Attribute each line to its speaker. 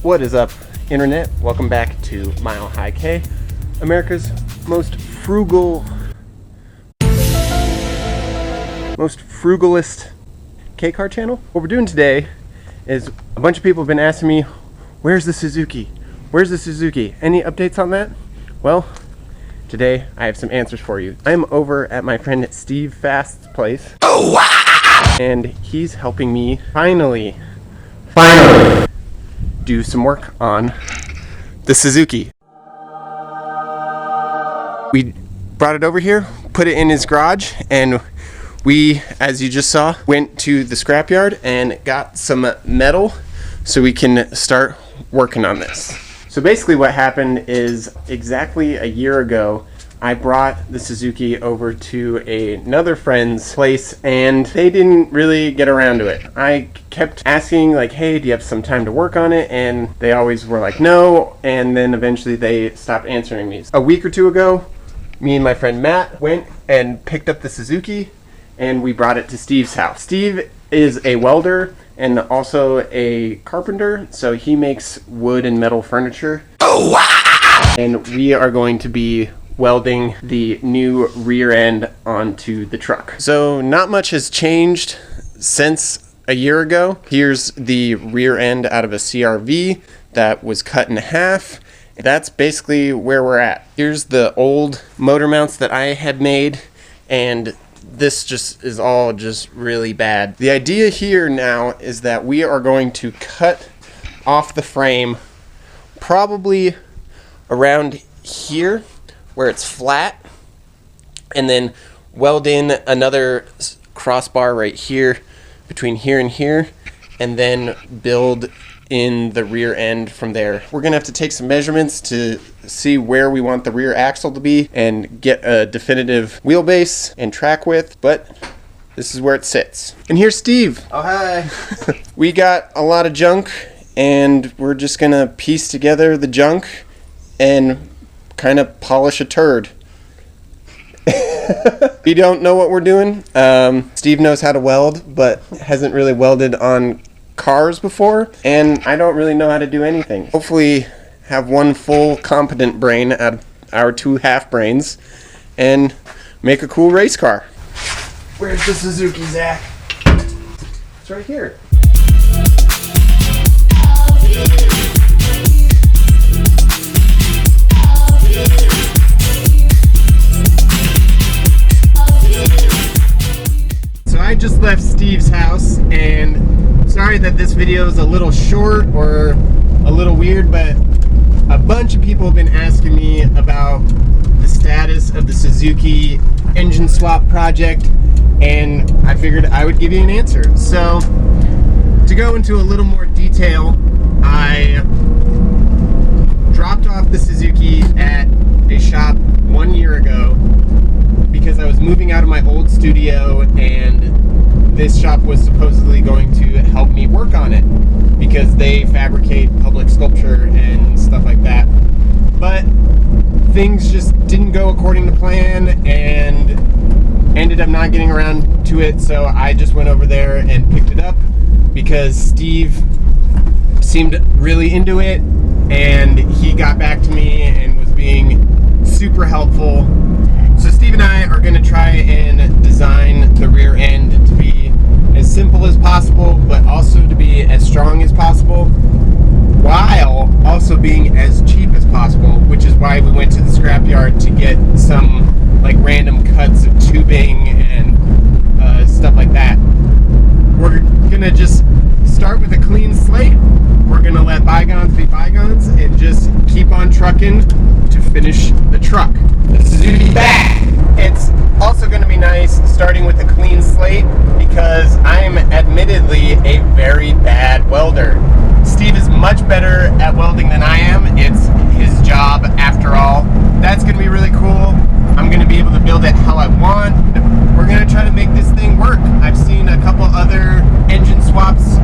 Speaker 1: What is up, internet? Welcome back to Milehighkei, America's most frugalist K-car channel. What we're doing today is a bunch of people have been asking me, where's the Suzuki? Where's the Suzuki? Any updates on that? Well, today I have some answers for you. I'm over at my friend Steve Fast's place. Oh, wow! And he's helping me finally do some work on the Suzuki. We brought it over here, put it in his garage, and we, as you just saw, went to the scrapyard and got some metal so we can start working on this. So basically what happened is exactly a year ago, I brought the Suzuki over to another friend's place and they didn't really get around to it. I kept asking like, hey, do you have some time to work on it? And they always were like, no. And then eventually they stopped answering me. A week or two ago, me and my friend Matt went and picked up the Suzuki and we brought it to Steve's house. Steve is a welder and also a carpenter, so he makes wood and metal furniture. Oh, wow! And we are going to be welding the new rear end onto the truck. So not much has changed since a year ago. Here's the rear end out of a CRV that was cut in half. That's basically where we're at. Here's the old motor mounts that I had made, and this just is all just really bad. The idea here now is that we are going to cut off the frame probably around here where it's flat, and then weld in another crossbar right here between here and here, and then build in the rear end from there. We're gonna have to take some measurements to see where we want the rear axle to be and get a definitive wheelbase and track width, but this is where it sits. And here's Steve.
Speaker 2: Oh, hi.
Speaker 1: We got a lot of junk and we're just gonna piece together the junk and kind of polish a turd. We don't know what we're doing. Steve knows how to weld, but hasn't really welded on cars before, and I don't really know how to do anything. Hopefully have one full competent brain out of our two half brains and make a cool race car. Where's the Suzuki, Zach? It's right here. So I just left Steve's house, and sorry that this video is a little short or a little weird, but a bunch of people have been asking me about the status of the Suzuki engine swap project, and I figured I would give you an answer. So to go into a little more detail, I dropped off the Suzuki at a shop 1 year ago because I was moving out of my old studio, and this shop was supposedly going to help me work on it because they fabricate public sculpture and stuff like that. But things just didn't go according to plan and ended up not getting around to it, so I just went over there and picked it up because Steve seemed really into it and he got back to me and was being super helpful. So Steve and I are going to try and design the rear end to be as simple as possible, but also to be as strong as possible, while also being as cheap as possible, which is why we went to the scrapyard to get some like random cuts of tubing and stuff like that. We're gonna just start with a clean slate. We're gonna let bygones be bygones and just keep on trucking to finish the truck. The Suzuki back! It's also going to be nice starting with a clean slate because I'm admittedly a very bad welder. Steve is much better at welding than I am. It's his job after all. That's going to be really cool. I'm going to be able to build it how I want. We're going to try to make this thing work. I've seen a couple other engine swaps